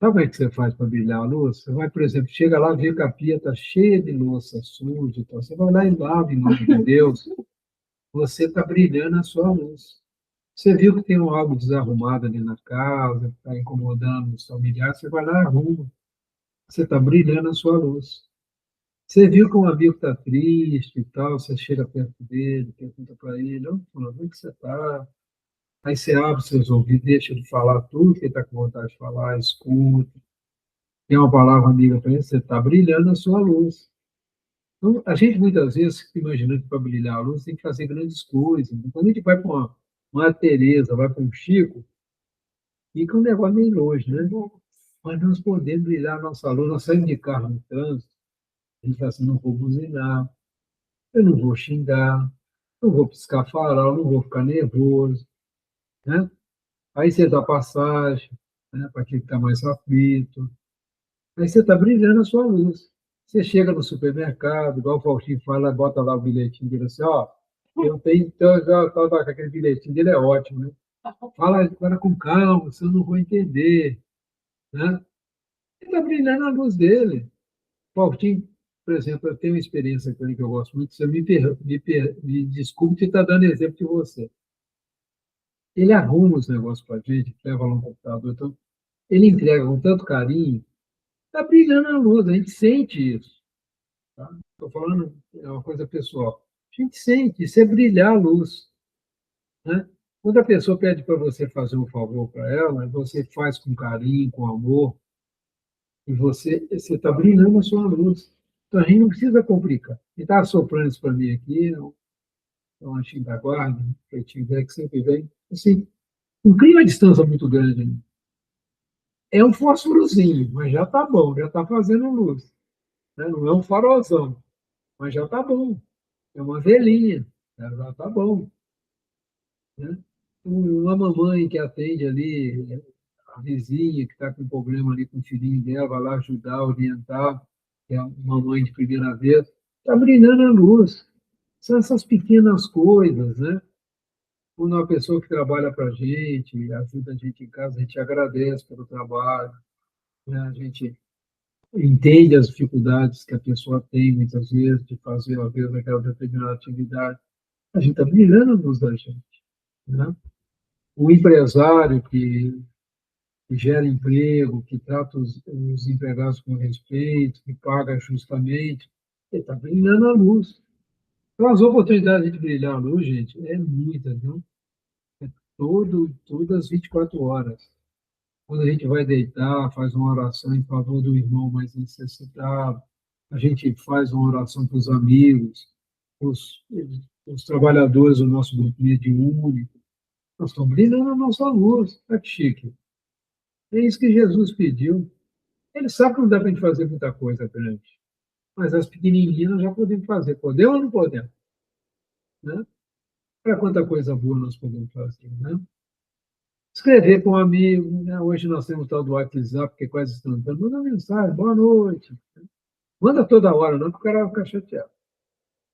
Speaker 1: sabe como é que você faz para brilhar a luz? Você vai, por exemplo, chega lá, vê que a pia está cheia de louça suja, então você vai lá e lava em nome de Deus, você está brilhando a sua luz. Você viu que tem algo desarrumado ali na casa, que está incomodando os familiares, você vai lá e arruma. Você está brilhando a sua luz. Você viu que um amigo está triste e tal, você chega perto dele, pergunta para ele, como é que você está? Aí você abre seus ouvidos, deixa ele falar tudo que ele está com vontade de falar, escuta. Tem uma palavra amiga para ele, você está brilhando a sua luz. Então, a gente muitas vezes fica imaginando que para brilhar a luz tem que fazer grandes coisas. Quando a gente vai para uma Tereza, vai para um Chico, fica um negócio meio longe, né? mas nós podemos brilhar a nossa luz. Nós saímos de carro no trânsito, a gente fala assim, não vou buzinar, eu não vou xingar, não vou piscar farol, não vou ficar nervoso, né? Aí você dá passagem, né, para quem está mais aflito. Aí você está brilhando a sua luz. Você chega no supermercado, igual o Faustinho fala, bota lá o bilhetinho dele assim, ó, eu tenho, então, aquele bilhetinho dele é ótimo, né? Fala com calma, senão eu não vou entender, né? Ele está brilhando a luz dele. Faustinho, por exemplo, eu tenho uma experiência com ele que eu gosto muito, você me desculpe de estar dando exemplo de você. Ele arruma os negócios para a gente, leva lá no computador, então, ele entrega com tanto carinho, está brilhando a luz, a gente sente isso. Tá? Estou falando, é uma coisa pessoal. A gente sente, isso é brilhar a luz. Né? Quando a pessoa pede para você fazer um favor para ela, você faz com carinho, com amor, e você está brilhando a sua luz. Então a gente não precisa complicar. Ele está soprando isso para mim aqui, é um anjinho da guarda, um pretinho velho que sempre vem. Assim, não cria uma distância muito grande. Né? É um fósforozinho, mas já está bom, já está fazendo luz. Né? Não é um farolzão, mas já está bom. É uma velhinha, já está bom. Né? Uma mamãe que atende ali, a vizinha que está com problema ali com o filhinho dela, vai lá ajudar, orientar, que é uma mãe de primeira vez, está brilhando a luz. São essas pequenas coisas, né? Quando uma pessoa que trabalha para a gente, ajuda a gente em casa, a gente agradece pelo trabalho, né? A gente entende as dificuldades que a pessoa tem, muitas vezes, de fazer, às vezes, aquela determinada atividade. A gente está brilhando a luz da gente, né? O empresário que gera emprego, que trata os empregados com respeito, que paga justamente, ele está brilhando a luz. Então, as oportunidades de brilhar a luz, gente, é muita, viu? Todas as 24 horas. Quando a gente vai deitar, faz uma oração em favor do irmão mais necessitado, a gente faz uma oração para os amigos, os, os trabalhadores do nosso grupo mediúnico. Nós estamos brilhando a nossa luz. Olha que chique. É isso que Jesus pediu. Ele sabe que não dá para a gente fazer muita coisa grande, mas as pequenininhas nós já podemos fazer. Podemos ou não podemos? Né? Para quanta coisa boa nós podemos fazer, né? Escrever com um amigo, né? Hoje nós temos o tal do WhatsApp, que é quase instantâneo. Manda mensagem, boa noite. Manda toda hora, não, porque o cara vai ficar chateado.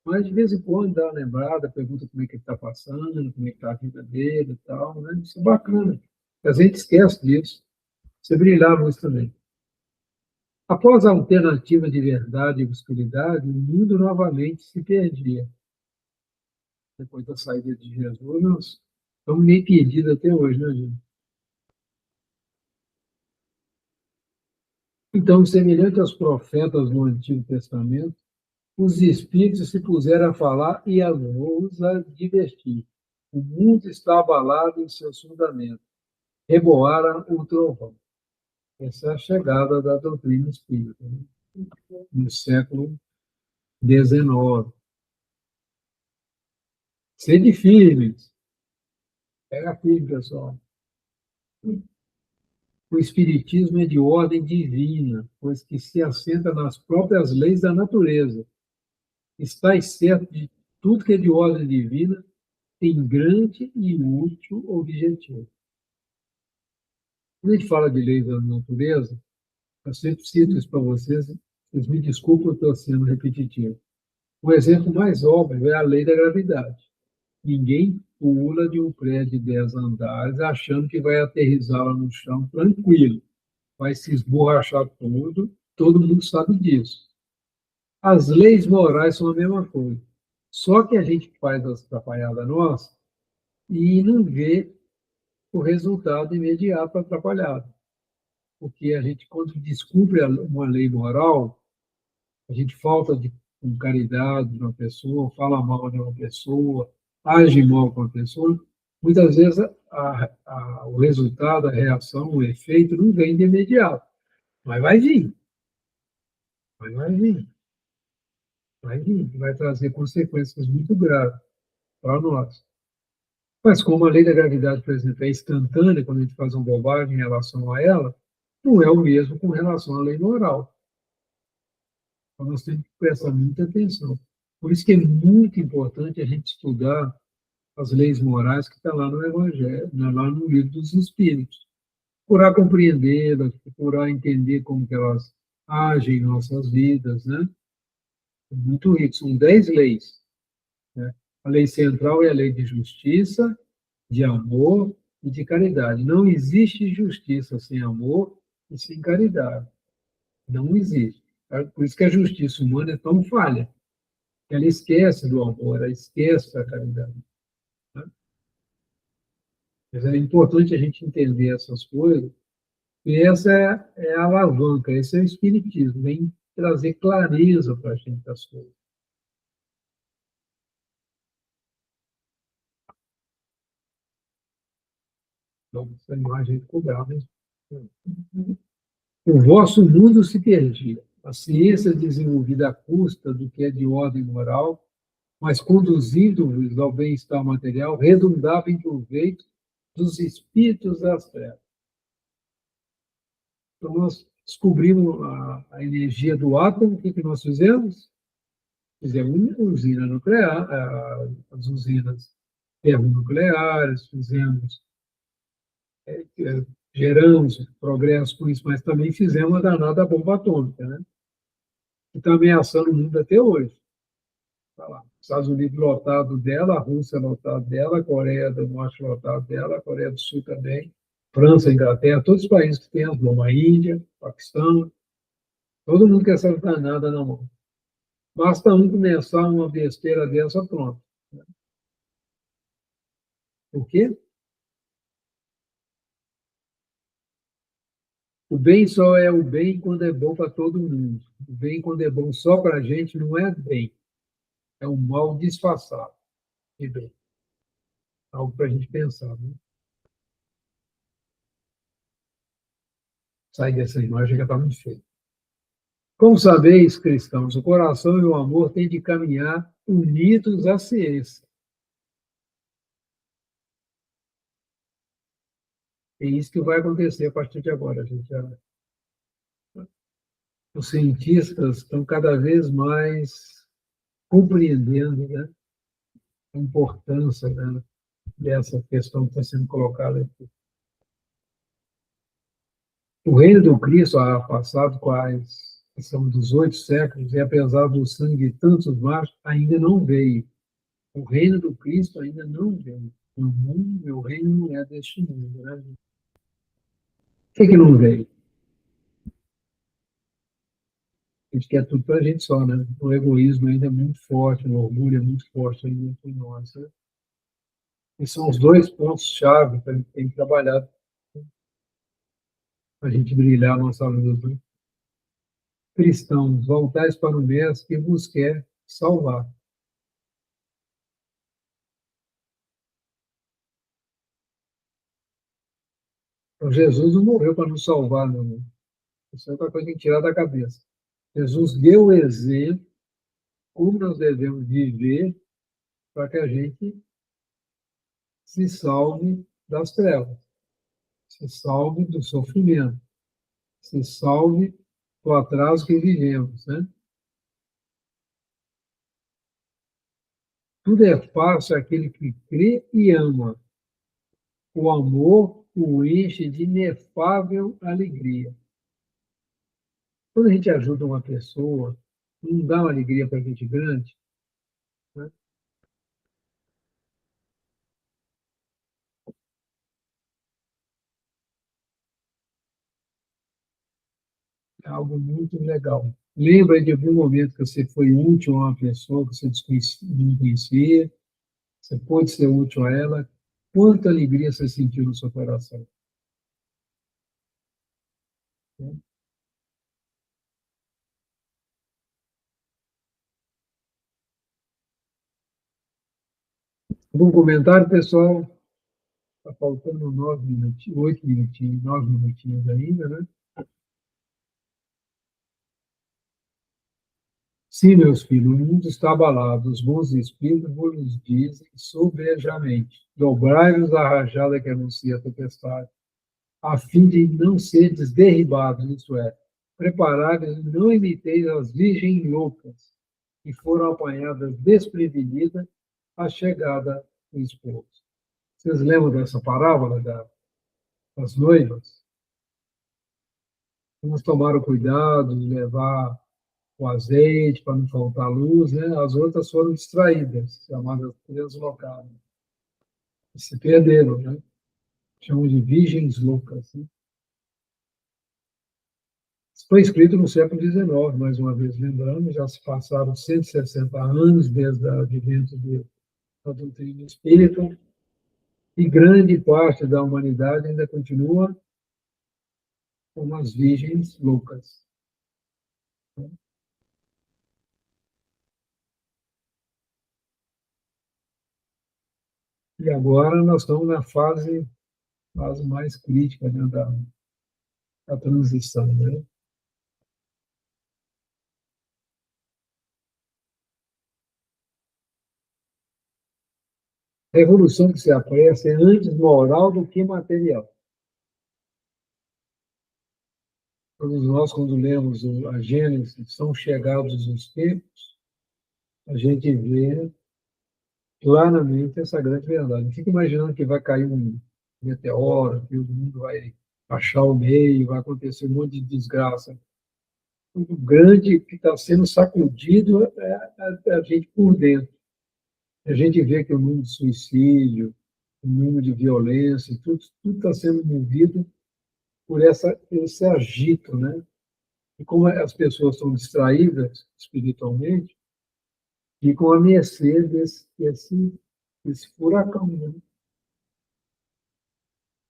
Speaker 1: Mas de vez em quando dá uma lembrada, pergunta como é que ele está passando, como é que está a vida dele e tal. Né? Isso é bacana. A gente esquece disso. Você brilhar a luz também. Após a alternativa de verdade e obscuridade, o mundo novamente se perdia. Depois da saída de Jesus, nós estamos meio perdidos até hoje, né, gente? Então, semelhante aos profetas do Antigo Testamento, os espíritos se puseram a falar e a nos advertir. O mundo está abalado em seus fundamentos. Reboaram o trovão. Essa é a chegada da doutrina espírita, né? No século XIX. Sede firmes. Pega firme, pessoal. O Espiritismo é de ordem divina, pois que se assenta nas próprias leis da natureza. Estais certo de tudo que é de ordem divina tem grande e útil objetivo. Quando a gente fala de leis da natureza, eu sempre cito isso para vocês, vocês me desculpem, eu estou sendo repetitivo. O exemplo mais óbvio é a lei da gravidade. Ninguém pula de um prédio de 10 andares achando que vai aterrissar lá no chão tranquilo. Vai se esborrachar todo mundo sabe disso. As leis morais são a mesma coisa. Só que a gente faz as atrapalhadas nossas e não vê o resultado imediato da atrapalhada. Porque a gente, quando descumpre uma lei moral, a gente falta com caridade de uma pessoa, fala mal de uma pessoa, age mal com a pessoa, muitas vezes o resultado, a reação, o efeito não vem de imediato, mas vai vir. Mas vai vir, vai trazer consequências muito graves para nós. Mas como a lei da gravidade, por exemplo, é instantânea, quando a gente faz uma bobagem em relação a ela, não é o mesmo com relação à lei moral. Então, nós temos que prestar muita atenção. Por isso que é muito importante a gente estudar as leis morais que estão lá no Evangelho, né, lá no Livro dos Espíritos. Procurar compreendê-las, procurar entender como que elas agem em nossas vidas, né? É muito rico. São 10 leis, né? A lei central é a lei de justiça, de amor e de caridade. Não existe justiça sem amor e sem caridade. Não existe. Por isso que a justiça humana é tão falha. Ela esquece do amor, ela esquece da caridade. Né? Mas é importante a gente entender essas coisas, e essa é a alavanca, esse é o espiritismo, vem trazer clareza para a gente das coisas. Então, essa imagem ficou brava, hein? O vosso mundo se perdia. A ciência desenvolvida à custa do que é de ordem moral, mas conduzindo-vos ao bem-estar material, redundava em proveito dos espíritos das trevas. Então, nós descobrimos a energia do átomo, o que nós fizemos? Fizemos uma usina nuclear, as usinas termonucleares, geramos progresso com isso, mas também fizemos a danada bomba atômica, né? Que está ameaçando o mundo até hoje. Tá lá. Estados Unidos lotado dela, a Rússia lotado dela, a Coreia do Norte lotado dela, a Coreia do Sul também, França, Inglaterra, todos os países que têm as bombas, a Índia, Paquistão, todo mundo quer essa danada na mão. Basta um começar uma besteira dessa, pronto. O quê? O bem só é o bem quando é bom para todo mundo. O bem, quando é bom só para a gente, não é bem. É um mal disfarçado de bem. Algo para a gente pensar. Né? Sai dessa imagem que está muito feia. Como sabeis, cristãos, o coração e o amor têm de caminhar unidos à ciência. É isso que vai acontecer a partir de agora. Os cientistas estão cada vez mais compreendendo, né, a importância, né, dessa questão que está sendo colocada aqui. O reino do Cristo, passado quais são 18 séculos, e apesar do sangue de tantos mártires, ainda não veio. O reino do Cristo ainda não veio. Meu reino não é deste mundo. Né? Por que não veio? A gente quer tudo para a gente só, né? O egoísmo ainda é muito forte, o orgulho é muito forte ainda entre nós. Né? E são os dois pontos-chave que a gente tem que trabalhar para a gente brilhar a nossa luz. Né? Cristãos, voltais para o Mestre que vos quer salvar. Então, Jesus não morreu para nos salvar, não. Isso é outra coisa que tem que tirar da cabeça. Jesus deu o exemplo como nós devemos viver para que a gente se salve das trevas, se salve do sofrimento, se salve do atraso que vivemos, né? Tudo é fácil àquele que crê e ama. O amor o enche de inefável alegria. Quando a gente ajuda uma pessoa, não dá uma alegria para a gente grande, né? É algo muito legal. Lembra de algum momento que você foi útil a uma pessoa que você não conhecia, você pôde ser útil a ela, quanta alegria você sentiu no seu coração. Algum comentário, pessoal? Está faltando 9 minutinhos, 8 minutinhos, 9 minutinhos ainda, né? Sim, meus filhos, o mundo está abalado, os bons espíritos vos dizem sobejamente, dobrai-vos a rajada que anuncia a tempestade. a fim de não seres derribados, isto é, preparados e não imiteis as virgens loucas, que foram apanhadas desprevenidas à chegada do esposo. Vocês lembram dessa parábola das noivas? Umas tomaram cuidado de levar o azeite para não faltar luz, né? As outras foram distraídas, chamadas deslocáveis. Se perderam, né? Chamam de virgens loucas. Né? Isso foi escrito no século XIX, mais uma vez lembrando, já se passaram 160 anos desde o advento da doutrina espírita, e grande parte da humanidade ainda continua como as virgens loucas. E agora nós estamos na fase mais crítica, né, da transição. Né? A evolução que se apressa é antes moral do que material. Todos nós, quando lemos a Gênesis, são chegados os tempos, a gente vê claramente essa grande verdade. Não fica imaginando que vai cair um meteoro, que o mundo vai achar o meio, vai acontecer um monte de desgraça. O grande que está sendo sacudido é a gente por dentro. A gente vê que o número de suicídio, o número de violência, tudo está sendo movido por esse agito, né? E como as pessoas estão distraídas espiritualmente, ficam à mercê desse furacão. Né?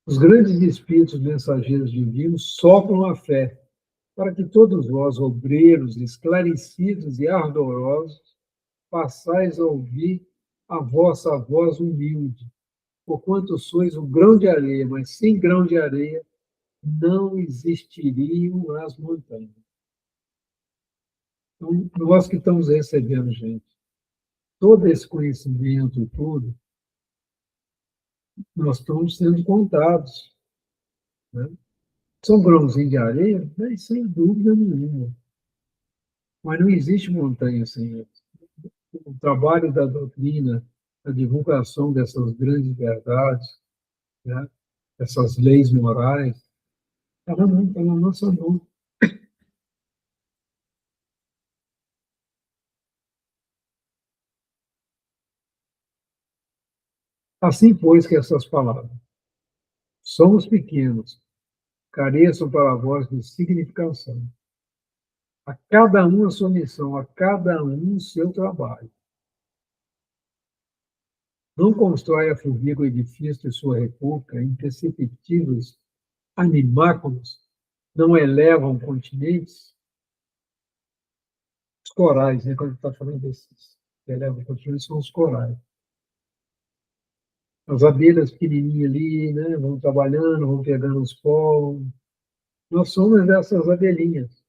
Speaker 1: Os grandes espíritos mensageiros divinos sopram a fé, para que todos vós, obreiros, esclarecidos e ardorosos, passais a ouvir a vossa voz humilde, porquanto sois um grão de areia, mas sem grão de areia não existiriam as montanhas. Então, nós que estamos recebendo, gente, todo esse conhecimento e tudo, nós estamos sendo contados. Né? São grãozinhos de areia? Né? Sem dúvida nenhuma. Mas não existe montanha sem isso. O trabalho da doutrina, a divulgação dessas grandes verdades, né? Essas leis morais, ela não está na nossa mão. Assim, pois, que essas palavras, somos pequenos, careçam para vós de significação. A cada um a sua missão, a cada um o seu trabalho. Não constrói a formiga o edifício de sua república, imperceptíveis animáculos, não elevam continentes. Os corais, né? Quando está falando desses que elevam continentes, são os corais. As abelhas pequenininhas ali, né? Vão trabalhando, vão pegando os polos. Nós somos essas abelhinhas.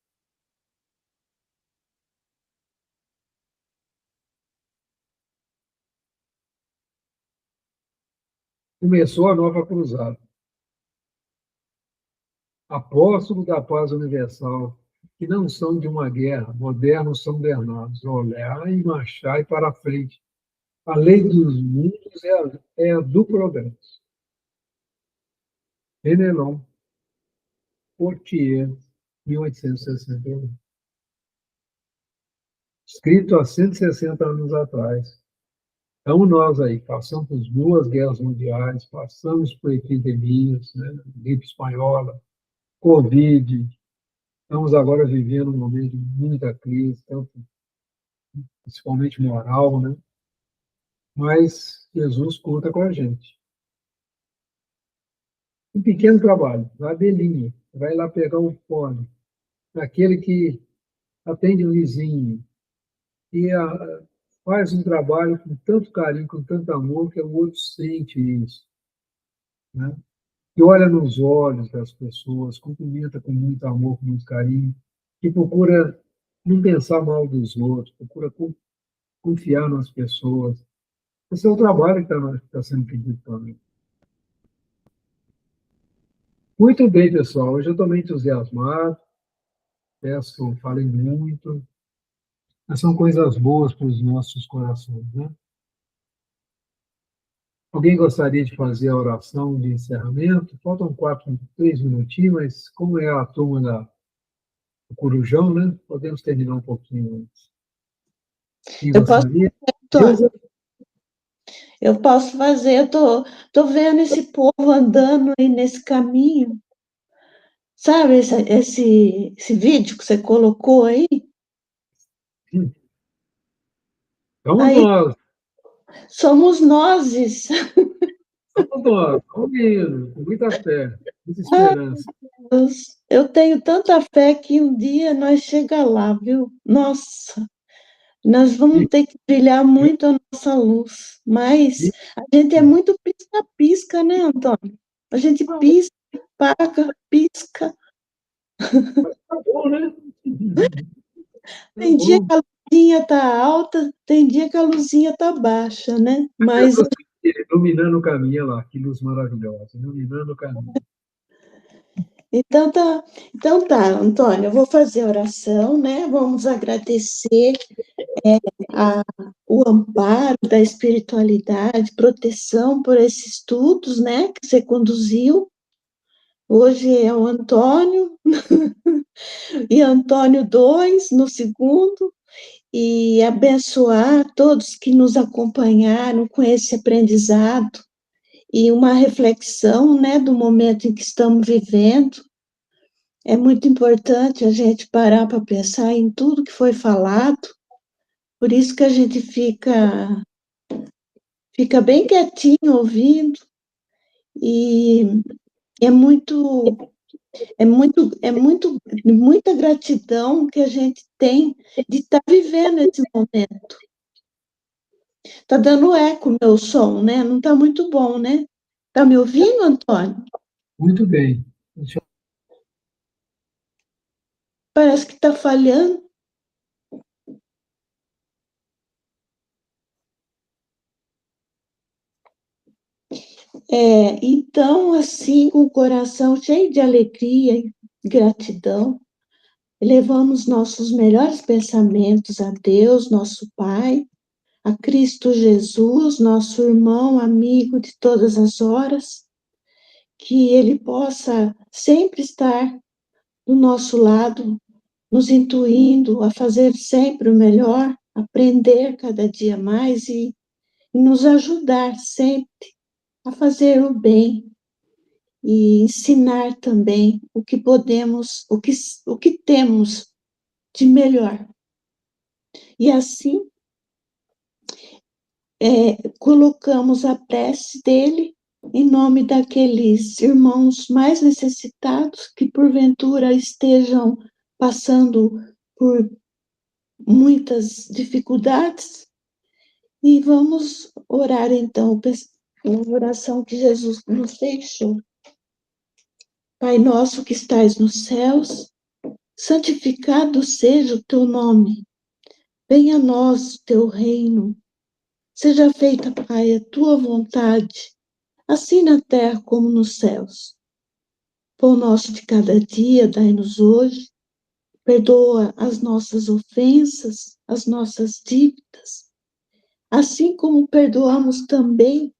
Speaker 1: Começou a nova cruzada. Apóstolos da paz universal, que não são de uma guerra, modernos São Bernardos, olhai e marchai para a frente. A lei dos mundos é a do progresso. Fenelon, Portier, 1861. Escrito há 160 anos atrás. Então, nós aí passamos por 2 guerras mundiais, passamos por epidemias, né? Gripe espanhola, Covid. Estamos agora vivendo um momento de muita crise, tanto, principalmente moral, né? Mas Jesus conta com a gente. Um pequeno trabalho, a abelhinha, vai lá pegar um pólen, aquele que atende o vizinho, e faz um trabalho com tanto carinho, com tanto amor, que o outro sente isso. Né? Que olha nos olhos das pessoas, cumprimenta com muito amor, com muito carinho, que procura não pensar mal dos outros, procura confiar nas pessoas. Esse é o trabalho que está sendo pedido para mim. Muito bem, pessoal. Hoje eu estou meio entusiasmado. Peço que falem muito. Mas são coisas boas para os nossos corações, né? Alguém gostaria de fazer a oração de encerramento? Faltam 3 minutinhos, mas como é a turma do Corujão, né? Podemos terminar um pouquinho antes. Quem
Speaker 5: Eu posso,
Speaker 1: gostaria?
Speaker 5: Antônio, eu posso fazer, tô vendo esse povo andando aí nesse caminho. Sabe esse vídeo que você colocou aí?
Speaker 1: Vamos
Speaker 5: Aí
Speaker 1: nós,
Speaker 5: somos nozes.
Speaker 1: vamos nós, vamos indo, com muita fé, muita
Speaker 5: Ai,
Speaker 1: esperança.
Speaker 5: Deus, eu tenho tanta fé que um dia nós chega lá, viu? Nossa, nós vamos
Speaker 1: E,
Speaker 5: ter que brilhar muito a nossa luz. Mas
Speaker 1: e,
Speaker 5: a gente é muito pisca-pisca, né, Antônio? A gente pisca, paga, pisca.
Speaker 1: tá bom, né? Tá
Speaker 5: Tem dia
Speaker 1: bom.
Speaker 5: que a luzinha tá alta, tem dia que a luzinha tá baixa, né?
Speaker 1: Eu
Speaker 5: Mas
Speaker 1: tô sentindo, iluminando o caminho, olha lá, que luz maravilhosa, iluminando o caminho.
Speaker 5: então tá, Antônio, eu vou fazer a oração, né? Vamos agradecer a, o amparo da espiritualidade, proteção por esses estudos, né? Que você conduziu. Hoje é o Antônio, e Antônio 2 no segundo, e abençoar todos que nos acompanharam com esse aprendizado e uma reflexão, né, do momento em que estamos vivendo. É muito importante a gente parar para pensar em tudo que foi falado, por isso que a gente fica bem quietinho ouvindo, e é muita gratidão que a gente tem de estar vivendo esse momento. Está dando eco o meu som, né? Não está muito bom, né? Está me ouvindo, Antônio?
Speaker 1: Muito bem.
Speaker 5: Parece que está falhando. Então, assim, com o coração cheio de alegria e gratidão, elevamos nossos melhores pensamentos a Deus, nosso Pai, a Cristo Jesus, nosso irmão, amigo de todas as horas, que Ele possa sempre estar do nosso lado, nos intuindo a fazer sempre o melhor, aprender cada dia mais e nos ajudar sempre a fazer o bem e ensinar também o que podemos, o que temos de melhor. E assim, colocamos a prece dele em nome daqueles irmãos mais necessitados que porventura estejam passando por muitas dificuldades. E vamos orar então, a oração que Jesus nos deixou. Pai nosso que estais nos céus, santificado seja o teu nome. Venha a nós o teu reino. Seja feita, Pai, a tua vontade, assim na terra como nos céus. Pão nosso de cada dia, dai-nos hoje. Perdoa as nossas ofensas, as nossas dívidas, assim como perdoamos também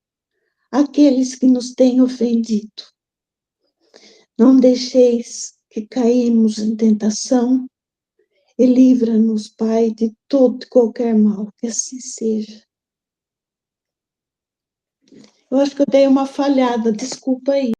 Speaker 5: aqueles que nos têm ofendido. Não deixeis que caímos em tentação e livra-nos, Pai, de todo e qualquer mal, que assim seja. Eu acho que eu dei uma falhada, desculpa aí.